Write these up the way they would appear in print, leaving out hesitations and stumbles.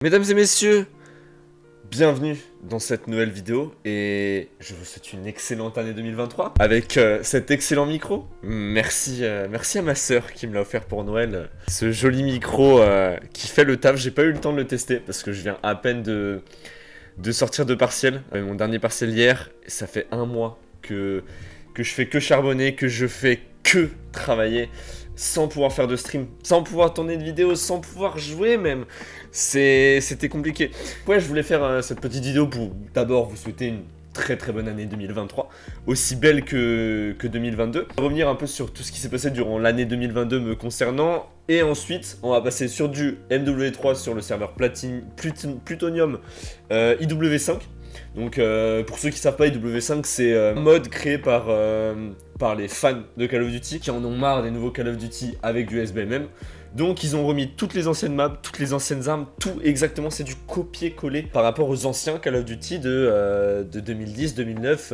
Mesdames et messieurs, bienvenue dans cette nouvelle vidéo et je vous souhaite une excellente année 2023 avec cet excellent micro. Merci à ma sœur qui me l'a offert pour Noël. Ce joli micro qui fait le taf. J'ai pas eu le temps de le tester parce que je viens à peine de sortir de partiel. Mon dernier partiel hier, et ça fait un mois que je fais que charbonner, que je fais que travailler sans pouvoir faire de stream, sans pouvoir tourner de vidéos, sans pouvoir jouer même. C'était compliqué. Ouais, je voulais faire cette petite vidéo pour d'abord vous souhaiter une très bonne année 2023, aussi belle que 2022. Revenir un peu sur tout ce qui s'est passé durant l'année 2022 me concernant. Et ensuite, on va passer sur du MW3 sur le serveur Plutonium IW5. Donc pour ceux qui savent pas, IW5 c'est un mode créé par les fans de Call of Duty qui en ont marre des nouveaux Call of Duty avec du SBMM. Donc ils ont remis toutes les anciennes maps, toutes les anciennes armes, tout exactement, c'est du copier-coller par rapport aux anciens Call of Duty de 2010, 2009,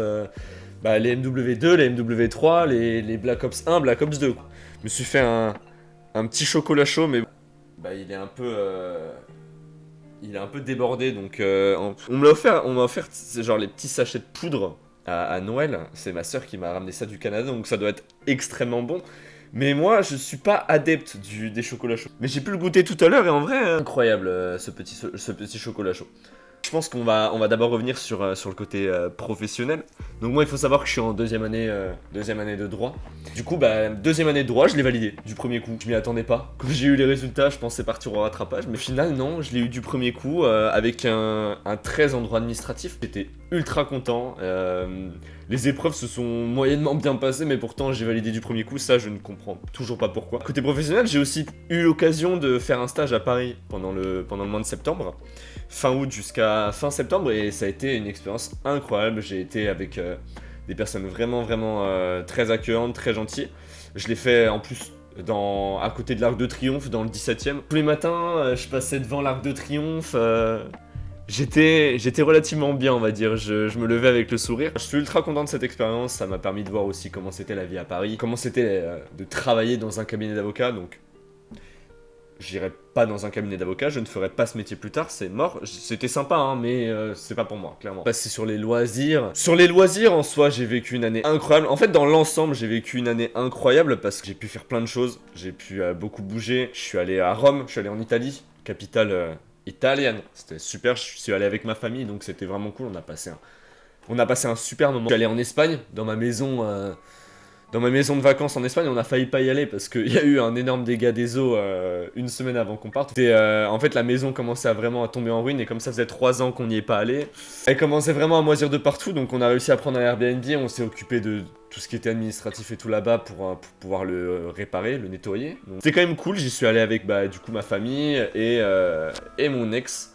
les MW2, les MW3, les Black Ops 1, Black Ops 2. Je me suis fait un petit chocolat chaud, mais il est un peu débordé, donc on m'a offert genre les petits sachets de poudre à Noël. C'est ma soeur qui m'a ramené ça du Canada, donc ça doit être extrêmement bon. Mais moi, je suis pas adepte des chocolats chauds. Mais j'ai pu le goûter tout à l'heure et en vrai, incroyable ce petit chocolat chaud. Je pense qu'on va d'abord revenir sur le côté professionnel. Donc moi, il faut savoir que je suis en deuxième année de droit. Du coup, deuxième année de droit, je l'ai validé du premier coup. Je m'y attendais pas. Quand j'ai eu les résultats, je pensais partir au rattrapage. Mais au final, non, je l'ai eu du premier coup avec un 13 en droit administratif. J'étais ultra content. Les épreuves se sont moyennement bien passées, mais pourtant j'ai validé du premier coup, ça je ne comprends toujours pas pourquoi. Côté professionnel, j'ai aussi eu l'occasion de faire un stage à Paris pendant le mois de septembre, fin août jusqu'à fin septembre, et ça a été une expérience incroyable. J'ai été avec des personnes vraiment très accueillantes, très gentilles. Je l'ai fait en plus à côté de l'Arc de Triomphe, dans le 17e. Tous les matins, je passais devant l'Arc de Triomphe. J'étais relativement bien, on va dire. Je me levais avec le sourire. Je suis ultra content de cette expérience. Ça m'a permis de voir aussi comment c'était la vie à Paris, comment c'était de travailler dans un cabinet d'avocat. Donc, j'irai pas dans un cabinet d'avocat. Je ne ferai pas ce métier plus tard. C'est mort. C'était sympa, hein, mais c'est pas pour moi, clairement. Passer sur les loisirs. Sur les loisirs, en soi, j'ai vécu une année incroyable. En fait, dans l'ensemble, j'ai vécu une année incroyable parce que j'ai pu faire plein de choses. J'ai pu beaucoup bouger. Je suis allé à Rome. Je suis allé en Italie, capitale italienne. C'était super, je suis allé avec ma famille, donc c'était vraiment cool. On a passé un super moment. Je suis allé en Espagne, dans ma maison de vacances en Espagne. On a failli pas y aller parce qu'il y a eu un énorme dégât des eaux une semaine avant qu'on parte. En fait, la maison commençait vraiment à tomber en ruine, et comme ça faisait 3 ans qu'on n'y est pas allé, elle commençait vraiment à moisir de partout. Donc on a réussi à prendre un Airbnb, on s'est occupé de tout ce qui était administratif et tout là-bas pour pouvoir le réparer, le nettoyer. C'était quand même cool. J'y suis allé avec du coup ma famille et mon ex.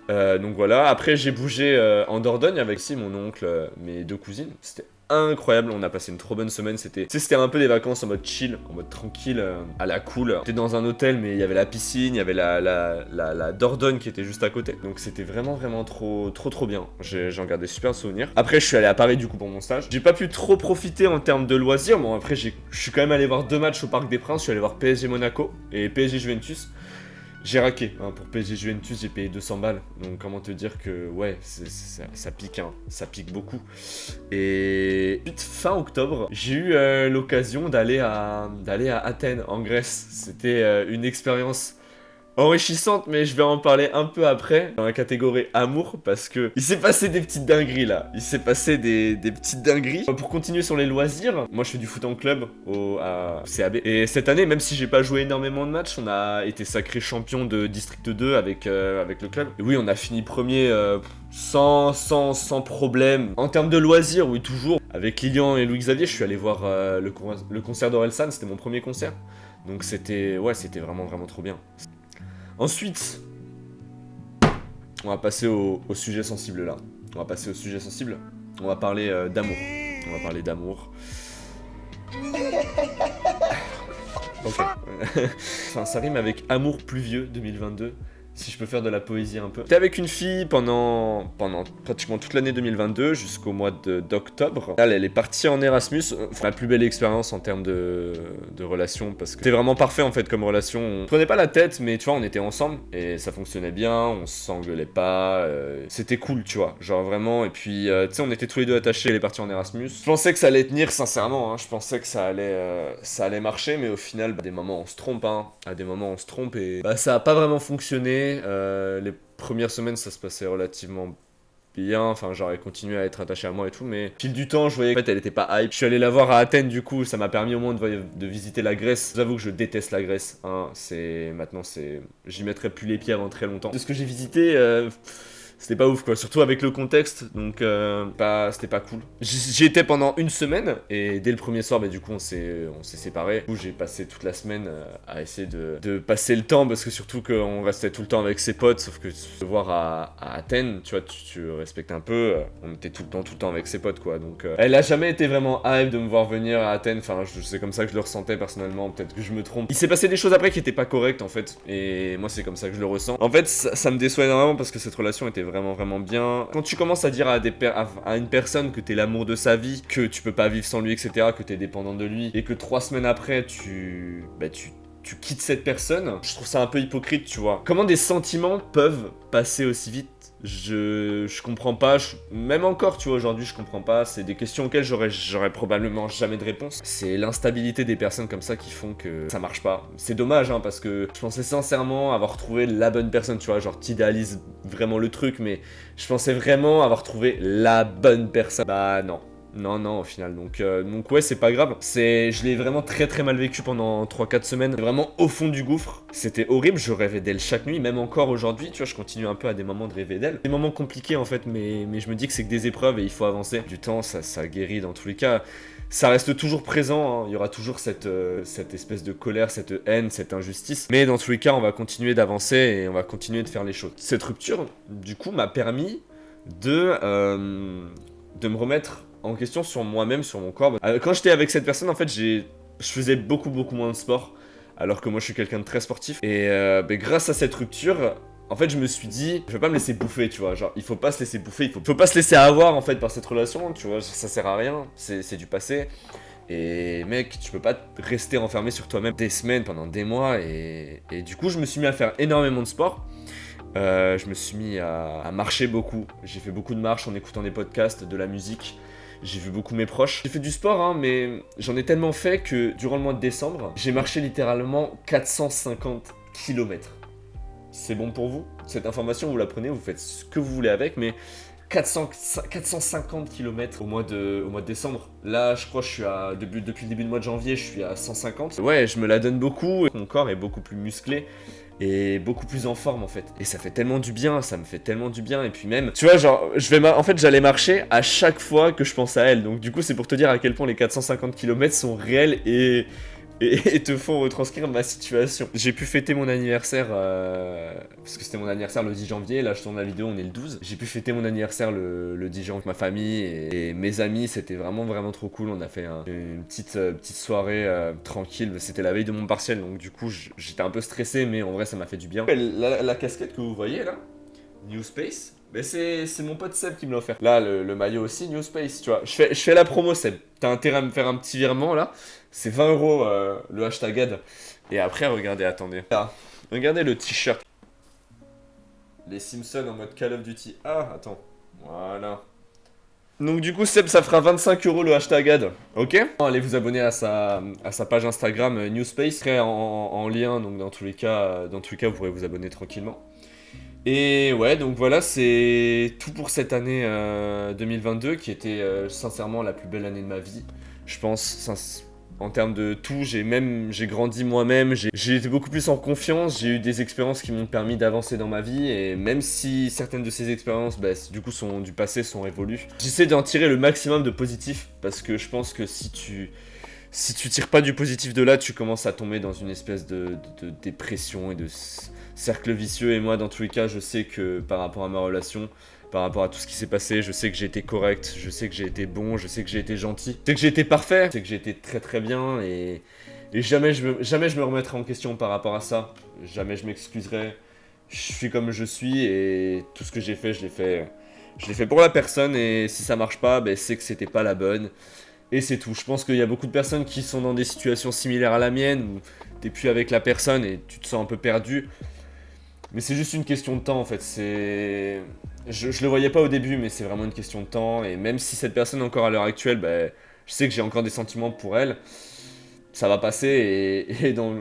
Donc voilà. Après j'ai bougé en Dordogne avec mon oncle, mes 2 cousines. C'était incroyable, on a passé une trop bonne semaine. C'était un peu des vacances en mode chill, en mode tranquille, à la cool. J'étais dans un hôtel, mais il y avait la piscine, il y avait la Dordogne qui était juste à côté. Donc c'était vraiment trop bien. J'en gardais super souvenirs. Après je suis allé à Paris du coup pour mon stage. J'ai pas pu trop profiter en termes de loisirs. Bon, après je suis quand même allé voir 2 matchs au Parc des Princes. Je suis allé voir PSG Monaco et PSG Juventus. J'ai raqué, hein, pour PSG Juventus, j'ai payé 200 balles. Donc comment te dire que ouais, ça pique, hein, ça pique beaucoup. Et fin octobre, j'ai eu l'occasion d'aller à Athènes, en Grèce. C'était une expérience enrichissante, mais je vais en parler un peu après, dans la catégorie amour, parce que il s'est passé des petites dingueries là. Il s'est passé des petites dingueries. Pour continuer sur les loisirs, moi je fais du foot en club à CAB. Et cette année, même si j'ai pas joué énormément de matchs, on a été sacré champion de District 2 avec le club. Et oui, on a fini premier sans problème. En termes de loisirs, oui, toujours. Avec Lilian et Louis-Xavier, je suis allé voir le concert d'Orelsan, c'était mon premier concert. Donc c'était vraiment trop bien. Ensuite, on va passer au sujet sensible là. On va parler d'amour. Ok. Enfin, ça rime avec amour pluvieux 2022. si je peux faire de la poésie un peu. J'étais avec une fille pendant pratiquement toute l'année 2022 jusqu'au mois d'octobre. Elle est partie en Erasmus. La plus belle expérience en termes de relation parce que c'était vraiment parfait en fait comme relation. On prenait pas la tête, mais tu vois, on était ensemble et ça fonctionnait bien. On s'engueulait pas. C'était cool, tu vois. Genre vraiment. Et puis, tu sais, on était tous les deux attachés. Elle est partie en Erasmus. Je pensais que ça allait tenir, sincèrement. Hein. Je pensais que ça allait marcher, mais au final, à des moments, on se trompe. Hein. À des moments, on se trompe et ça a pas vraiment fonctionné. Les premières semaines, ça se passait relativement bien, enfin genre elle continuait à être attachée à moi et tout, mais au fil du temps je voyais qu'en fait elle était pas hype. Je suis allé la voir à Athènes, du coup ça m'a permis au moins de visiter la Grèce. J'avoue que je déteste la Grèce, hein. Maintenant j'y mettrai plus les pieds avant très longtemps. De ce que j'ai visité, c'était pas ouf quoi, surtout avec le contexte, donc c'était pas cool. J'y étais pendant une semaine et dès le premier soir, du coup on s'est séparés. Du coup j'ai passé toute la semaine à essayer de passer le temps parce que surtout qu'on restait tout le temps avec ses potes, sauf que se voir à Athènes, tu vois, tu respectes un peu, on était tout le temps avec ses potes quoi, donc elle a jamais été vraiment hype de me voir venir à Athènes, enfin c'est comme ça que je le ressentais personnellement, peut-être que je me trompe. Il s'est passé des choses après qui étaient pas correctes en fait, et moi c'est comme ça que je le ressens. En fait ça me déçoit énormément parce que cette relation était vraiment bien. Quand tu commences à dire à une personne que t'es l'amour de sa vie, que tu peux pas vivre sans lui, etc., que t'es dépendant de lui, et que 3 semaines après tu quittes cette personne, je trouve ça un peu hypocrite, tu vois. Comment des sentiments peuvent passer aussi vite? Je comprends pas, même encore, tu vois, aujourd'hui, je comprends pas. C'est des questions auxquelles j'aurais probablement jamais de réponse. C'est l'instabilité des personnes comme ça qui font que ça marche pas. C'est dommage, hein, parce que je pensais sincèrement avoir trouvé la bonne personne, tu vois, genre t'idéalises vraiment le truc, mais je pensais vraiment avoir trouvé la bonne personne. Bah non. Non, au final. Donc ouais, c'est pas grave. Je l'ai vraiment très mal vécu pendant 3-4 semaines. Vraiment au fond du gouffre. C'était horrible, je rêvais d'elle chaque nuit, même encore aujourd'hui, tu vois, je continue un peu à des moments de rêver d'elle. Des moments compliqués en fait, mais je me dis que c'est que des épreuves et il faut avancer. Du temps, ça guérit dans tous les cas. Ça reste toujours présent, hein. Il y aura toujours cette espèce de colère, cette haine, cette injustice. Mais dans tous les cas, on va continuer d'avancer et on va continuer de faire les choses. Cette rupture, du coup, m'a permis de me remettre en question sur moi-même, sur mon corps. Quand j'étais avec cette personne, en fait, je faisais beaucoup moins de sport, alors que moi je suis quelqu'un de très sportif. Et grâce à cette rupture, en fait, je me suis dit, je vais pas me laisser bouffer, tu vois. Genre, il faut pas se laisser bouffer, il faut pas se laisser avoir en fait par cette relation, tu vois. Ça sert à rien, c'est du passé. Et mec, tu peux pas rester enfermé sur toi-même des semaines, pendant des mois. Et du coup, je me suis mis à faire énormément de sport. Je me suis mis à marcher beaucoup. J'ai fait beaucoup de marches en écoutant des podcasts, de la musique. J'ai vu beaucoup mes proches. J'ai fait du sport, hein, mais j'en ai tellement fait que durant le mois de décembre, j'ai marché littéralement 450 km. C'est bon pour vous? Cette information, vous la prenez, vous faites ce que vous voulez avec, mais 450 km au mois de décembre. Là, je crois que je suis depuis le début du mois de janvier, je suis à 150. Ouais, je me la donne beaucoup. Mon corps est beaucoup plus musclé. Et beaucoup plus en forme en fait. Et ça fait tellement du bien, ça me fait tellement du bien. Et puis même, tu vois, genre, en fait, j'allais marcher à chaque fois que je pense à elle. Donc du coup, c'est pour te dire à quel point les 450 km sont réels et te font retranscrire ma situation. J'ai pu fêter mon anniversaire, parce que c'était mon anniversaire le 10 janvier, là je tourne la vidéo, on est le 12. J'ai pu fêter mon anniversaire le 10 janvier avec ma famille et mes amis, c'était vraiment trop cool. On a fait une petite soirée tranquille, c'était la veille de mon partiel, donc du coup j'étais un peu stressé, mais en vrai ça m'a fait du bien. La casquette que vous voyez là, New Space, mais c'est mon pote Seb qui me l'a offert. Là, le maillot aussi, New Space, tu vois. Je fais la promo, Seb. T'as intérêt à me faire un petit virement, là. C'est 20 euros le hashtag ad. Et après, regardez, attendez. Là, regardez le t-shirt. Les Simpsons en mode Call of Duty. Ah, attends. Voilà. Donc du coup, Seb, ça fera 25 euros le hashtag ad. Ok? Allez vous abonner à sa page Instagram Newspace. Très en lien, donc dans tous les cas, vous pourrez vous abonner tranquillement. Et ouais, donc voilà, c'est tout pour cette année 2022 qui était sincèrement la plus belle année de ma vie. Je pense, en termes de tout, j'ai grandi moi-même, j'ai été beaucoup plus en confiance, j'ai eu des expériences qui m'ont permis d'avancer dans ma vie, et même si certaines de ces expériences, du coup, sont du passé, sont révolues, j'essaie d'en tirer le maximum de positif, parce que je pense que si tu tires pas du positif de là, tu commences à tomber dans une espèce de dépression et de cercle vicieux. Et moi, dans tous les cas, je sais que par rapport à ma relation, par rapport à tout ce qui s'est passé, je sais que j'ai été correct, je sais que j'ai été bon, je sais que j'ai été gentil, je sais que j'ai été parfait, je sais que j'ai été très bien, et jamais je me remettrai en question par rapport à ça. Jamais je m'excuserai, je suis comme je suis et tout ce que j'ai fait, je l'ai fait pour la personne et si ça marche pas, ben c'est que c'était pas la bonne. Et c'est tout. Je pense qu'il y a beaucoup de personnes qui sont dans des situations similaires à la mienne où t'es plus avec la personne et tu te sens un peu perdu. Mais c'est juste une question de temps en fait. Je le voyais pas au début, mais c'est vraiment une question de temps. Et même si cette personne encore à l'heure actuelle, ben, je sais que j'ai encore des sentiments pour elle, ça va passer et dans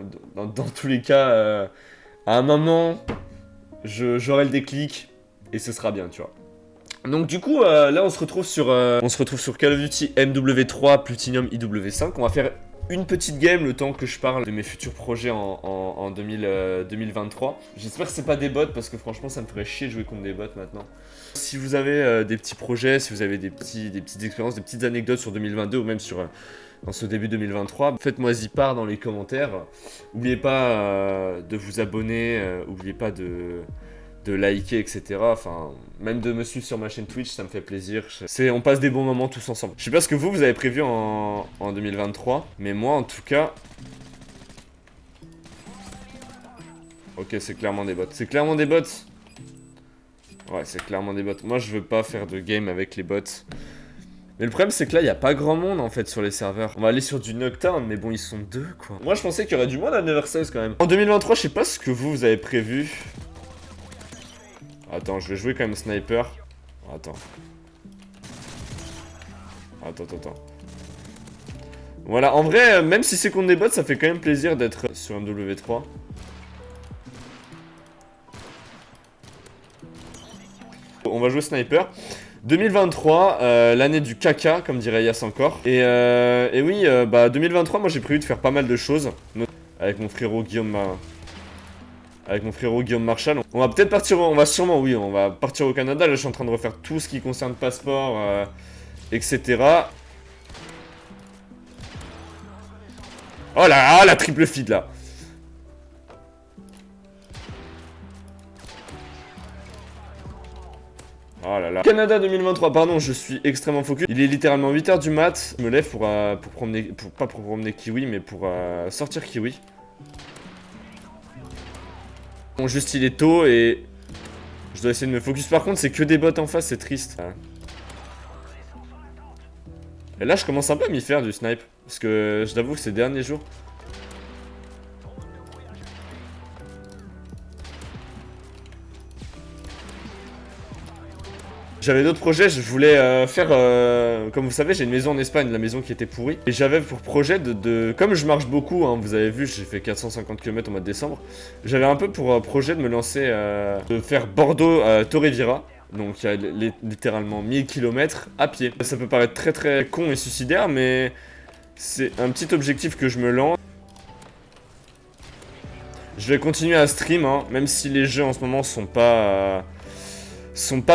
tous les cas, à un moment, j'aurai le déclic et ce sera bien, tu vois. Donc du coup, là on se retrouve sur Call of Duty MW3 Platinum IW5. On va faire une petite game le temps que je parle de mes futurs projets en 2023. J'espère que c'est pas des bots parce que franchement ça me ferait chier de jouer contre des bots maintenant. Si vous avez des petits projets, si vous avez des petites expériences, des petites anecdotes sur 2022 ou même dans ce début 2023, faites-moi-y part dans les commentaires. N'oubliez pas de vous abonner, n'oubliez pas de liker, etc. Enfin, même de me suivre sur ma chaîne Twitch, ça me fait plaisir. On passe des bons moments tous ensemble. Je sais pas ce que vous avez prévu en 2023, mais moi, en tout cas... Ok, c'est clairement des bots. C'est clairement des bots. Ouais, c'est clairement des bots. Moi, je veux pas faire de game avec les bots. Mais le problème, c'est que là, il n'y a pas grand monde, en fait, sur les serveurs. On va aller sur du Nocturne, mais bon, ils sont deux, quoi. Moi, je pensais qu'il y aurait du monde à 9h16, quand même. En 2023, je sais pas ce que vous avez prévu. Attends, je vais jouer quand même sniper. Attends. Attends. Voilà, en vrai, même si c'est contre des bots, ça fait quand même plaisir d'être sur un MW3. On va jouer sniper. 2023, l'année du caca, comme dirait Yas encore. Et oui, bah 2023, moi j'ai prévu de faire pas mal de choses. Avec mon frérot Guillaume Marshall. On va peut-être partir, on va partir au Canada. Là, je suis en train de refaire tout ce qui concerne passeport, etc. Oh là, la triple feed là. Oh là là. Canada 2023, pardon, je suis extrêmement focus. Il est littéralement 8h du mat. Je me lève pour promener, pas pour promener Kiwi, mais pour sortir Kiwi. Bon, juste il est tôt et je dois essayer de me focus. Par contre, c'est que des bots en face, c'est triste. Et là, je commence un peu à m'y faire du snipe. Parce que je t'avoue que ces derniers jours... J'avais d'autres projets, je voulais faire... comme vous savez, j'ai une maison en Espagne, la maison qui était pourrie. Et j'avais pour projet Comme je marche beaucoup, hein, vous avez vu, j'ai fait 450 km au mois de décembre. J'avais un peu pour projet de me lancer... de faire Bordeaux-Torrevieja. Donc il y a littéralement 1000 km à pied. Ça peut paraître très très con et suicidaire, mais c'est un petit objectif que je me lance. Je vais continuer à stream, hein, même si les jeux en ce moment sont pas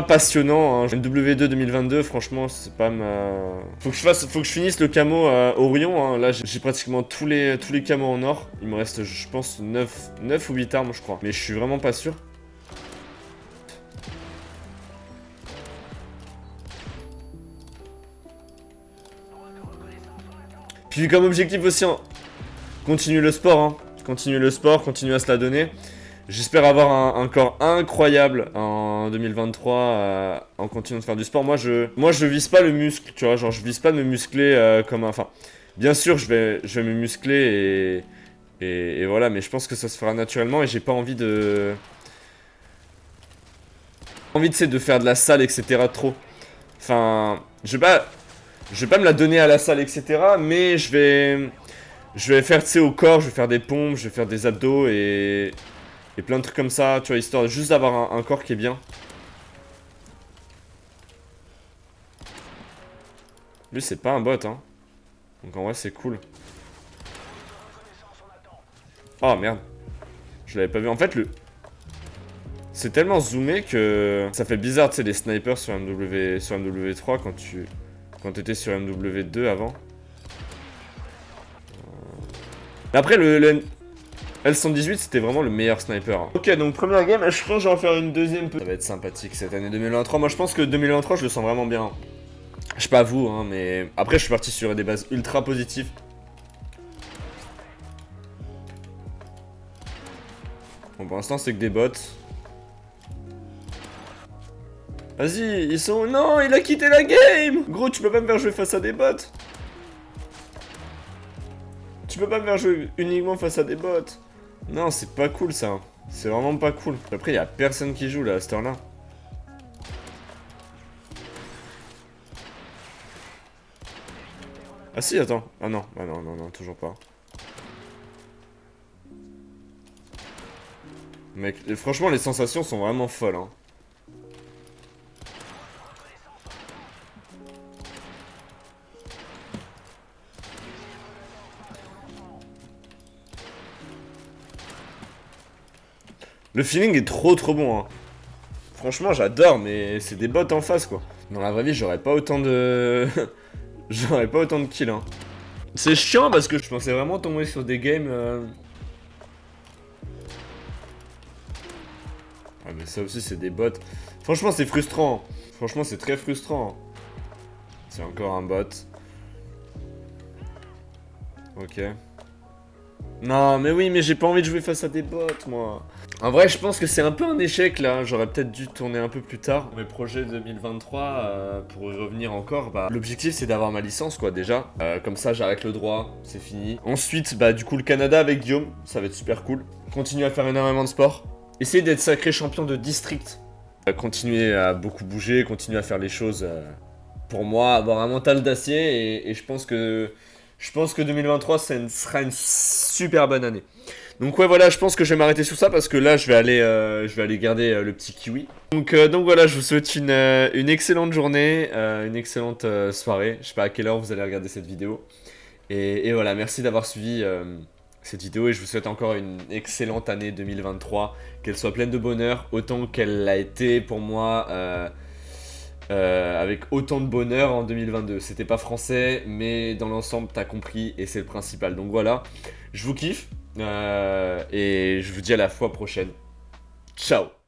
passionnants. Hein. MW2 2022, franchement, c'est pas ma... Faut que je finisse le camo Orion. Hein. Là, j'ai pratiquement tous les camos en or. Il me reste, je pense, 9 ou 8 armes, je crois. Mais je suis vraiment pas sûr. Puis comme objectif aussi, hein, continuer le sport, hein. Continuer le sport, continuer à se la donner. J'espère avoir un corps incroyable en 2023 en continuant de faire du sport. Moi, je vise pas le muscle, tu vois, genre je vise pas de me muscler comme un... Enfin, bien sûr, je vais me muscler et voilà, mais je pense que ça se fera naturellement et j'ai pas envie de... de faire de la salle, etc. trop. Enfin, je vais pas me la donner à la salle, etc. Mais je vais faire, tu sais, au corps, je vais faire des pompes, je vais faire des abdos et plein de trucs comme ça, tu vois, histoire juste d'avoir un corps qui est bien. Lui, c'est pas un bot, hein. Donc en vrai, c'est cool. Oh, merde. Je l'avais pas vu. En fait, c'est tellement zoomé que ça fait bizarre, tu sais, les snipers sur MW3 quand t'étais sur MW2 avant. Après, le L118, c'était vraiment le meilleur sniper. Hein. Ok, donc première game, je pense que je vais en faire une deuxième. Ça va être sympathique cette année 2023. Moi, je pense que 2023, je le sens vraiment bien. Je sais pas vous, hein, mais... Après, je suis parti sur des bases ultra positives. Bon, pour l'instant, c'est que des bots. Vas-y, ils sont... Non, il a quitté la game. Gros, tu peux pas me faire jouer face à des bots. Tu peux pas me faire jouer uniquement face à des bots. Non, c'est pas cool ça. C'est vraiment pas cool. Après, y a personne qui joue là à cette heure-là. Ah si, attends. Ah non, non, toujours pas. Mec, franchement, les sensations sont vraiment folles, hein. Le feeling est trop bon, hein. Franchement, j'adore, mais c'est des bots en face, quoi. Dans la vraie vie, j'aurais pas autant de... j'aurais pas autant de kills, hein. C'est chiant parce que je pensais vraiment tomber sur des games... Ah mais ça aussi, c'est des bots. Franchement, c'est frustrant. Franchement, c'est très frustrant. C'est encore un bot. Ok. Non, mais oui, mais j'ai pas envie de jouer face à des bots, moi. En vrai, je pense que c'est un peu un échec, là. J'aurais peut-être dû tourner un peu plus tard. Mes projets 2023, pour y revenir encore, bah... L'objectif, c'est d'avoir ma licence, quoi, déjà. Comme ça, j'arrête le droit, c'est fini. Ensuite, bah, du coup, le Canada avec Guillaume, ça va être super cool. Continuer à faire énormément de sport. Essayer d'être sacré champion de district. Continuer à beaucoup bouger, continuer à faire les choses... pour moi, avoir un mental d'acier, et je pense que... Je pense que 2023, sera une super bonne année. Donc ouais, voilà, je pense que je vais m'arrêter sur ça parce que là, je vais aller garder le petit kiwi. Donc voilà, je vous souhaite une excellente journée, une excellente soirée. Je sais pas à quelle heure vous allez regarder cette vidéo. Et voilà, merci d'avoir suivi cette vidéo et je vous souhaite encore une excellente année 2023. Qu'elle soit pleine de bonheur, autant qu'elle l'a été pour moi... avec autant de bonheur en 2022. C'était pas français, mais dans l'ensemble, t'as compris et c'est le principal. Donc voilà, je vous kiffe et je vous dis à la fois prochaine. Ciao!